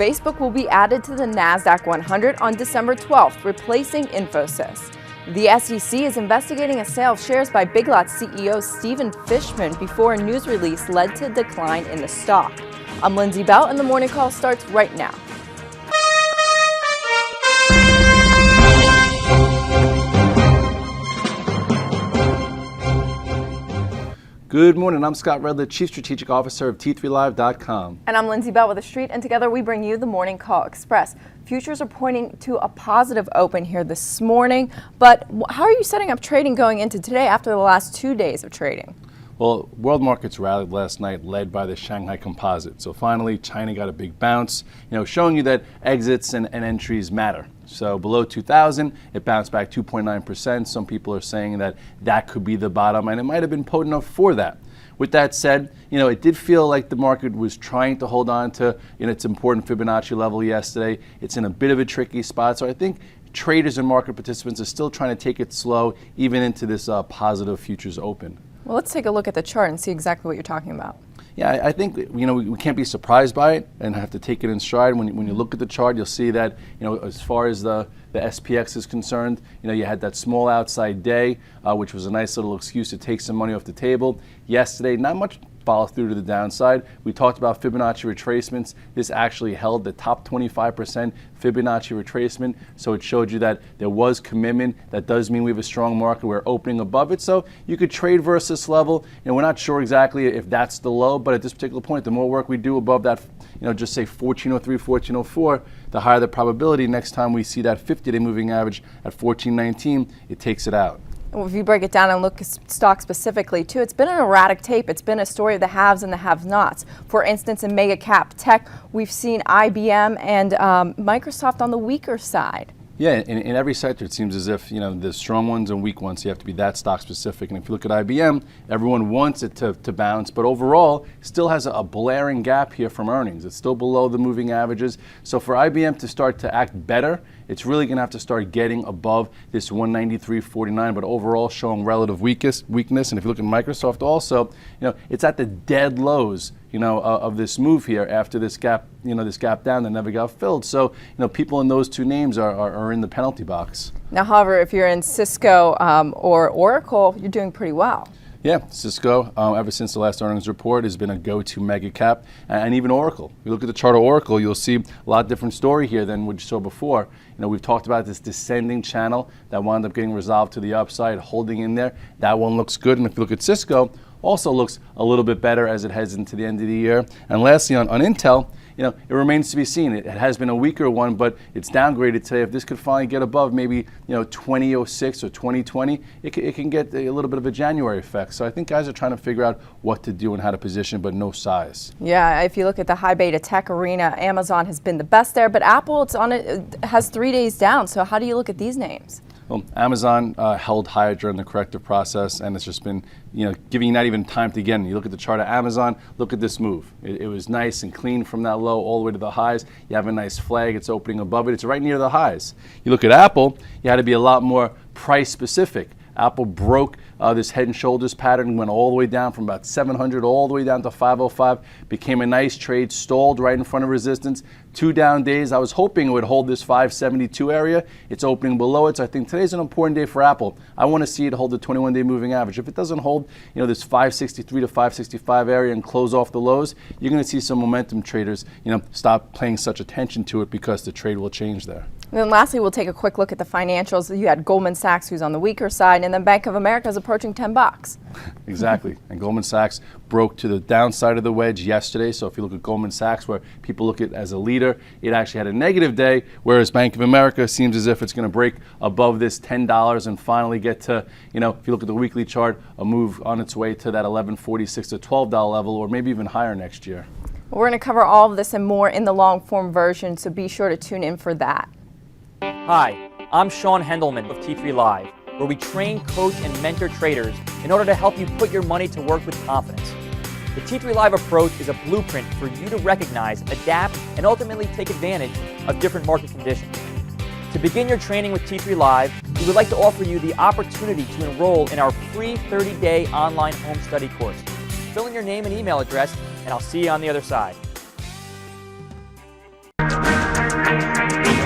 Facebook will be added to the NASDAQ 100 on December 12th, replacing Infosys. The SEC is investigating a sale of shares by Big Lots CEO Stephen Fishman before a news release led to a decline in the stock. I'm Lindsey Bell, and the Morning Call starts right now. Good morning, I'm Scott Redler, Chief Strategic Officer of T3Live.com. And I'm Lindsey Bell with theStreet, and together we bring you the Morning Call Express. Futures are pointing to a positive open here this morning, but how are you setting up trading going into today after the last 2 days of trading? Well, world markets rallied last night, led by the Shanghai Composite. So finally, China got a big bounce, showing you that exits and entries matter. So below 2,000, it bounced back 2.9%. Some people are saying that that could be the bottom, and it might have been potent enough for that. With that said, it did feel like the market was trying to hold on to its important Fibonacci level yesterday. It's in a bit of a tricky spot, so I think traders and market participants are still trying to take it slow, even into this positive futures open. Well, let's take a look at the chart and see exactly what you're talking about. Yeah, I think we can't be surprised by it and have to take it in stride. When you look at the chart, you'll see that as far as the SPX is concerned, you had that small outside day, which was a nice little excuse to take some money off the table. Yesterday, not much follow through to the downside. We talked about Fibonacci retracements. This actually held the top 25% Fibonacci retracement, so it showed you that there was commitment. That does mean we have a strong market. We're opening above it, so you could trade versus this level. We're not sure exactly if that's the low, but at this particular point, the more work we do above that, just say 1403, 1404, the higher the probability next time we see that 50-day moving average at 1419, it takes it out. Well, if you break it down and look at stock specifically too, it's been an erratic tape. It's been a story of the haves and the have-nots. For instance, in mega cap tech, we've seen IBM and Microsoft on the weaker side. Yeah, in every sector, it seems as if, there's strong ones and weak ones. So you have to be that stock specific. And if you look at IBM, everyone wants it to bounce, but overall, still has a blaring gap here from earnings. It's still below the moving averages. So for IBM to start to act better, it's really going to have to start getting above this 193.49, but overall showing relative weakness. And if you look at Microsoft also, it's at the dead lows, of this move here after this gap, this gap down that never got filled. So, people in those two names are in the penalty box. Now, however, if you're in Cisco or Oracle, you're doing pretty well. Yeah, Cisco, ever since the last earnings report, has been a go-to mega cap, and even Oracle. If you look at the chart of Oracle, you'll see a lot different story here than what you saw before. We've talked about this descending channel that wound up getting resolved to the upside, holding in there. That one looks good, and if you look at Cisco, also looks a little bit better as it heads into the end of the year. And lastly, on Intel, it remains to be seen. It has been a weaker one, but it's downgraded today. If this could finally get above maybe 2006 or 2020, it can get a little bit of a January effect. So I think guys are trying to figure out what to do and how to position, but no size. Yeah, if you look at the high beta tech arena, Amazon has been the best there, but Apple, has 3 days down. So how do you look at these names? Well, Amazon held higher during the corrective process, and it's just been, giving you not even time to get in. You look at the chart of Amazon, look at this move. It was nice and clean from that low all the way to the highs. You have a nice flag. It's opening above it. It's right near the highs. You look at Apple, you had to be a lot more price specific. Apple broke this head and shoulders pattern, went all the way down from about 700 all the way down to 505, became a nice trade, stalled right in front of resistance. 2 down days. I was hoping it would hold this 572 area. It's opening below it, so I think today's an important day for Apple. I want to see it hold the 21-day moving average. If it doesn't hold, this 563 to 565 area and close off the lows, you're going to see some momentum traders, stop paying such attention to it because the trade will change there. And then lastly, we'll take a quick look at the financials. You had Goldman Sachs, who's on the weaker side, and then Bank of America is approaching $10. Exactly. And Goldman Sachs broke to the downside of the wedge yesterday. So if you look at Goldman Sachs, where people look at it as a leader, it actually had a negative day, whereas Bank of America seems as if it's going to break above this $10 and finally get to, if you look at the weekly chart, a move on its way to that $11.46 to $12 level, or maybe even higher next year. We're going to cover all of this and more in the long form version, so be sure to tune in for that. Hi, I'm Sean Hendelman of T3 Live, where we train, coach, and mentor traders in order to help you put your money to work with confidence. The T3 Live approach is a blueprint for you to recognize, adapt, and ultimately take advantage of different market conditions. To begin your training with T3 Live, we would like to offer you the opportunity to enroll in our free 30-day online home study course. Fill in your name and email address, and I'll see you on the other side. Bye.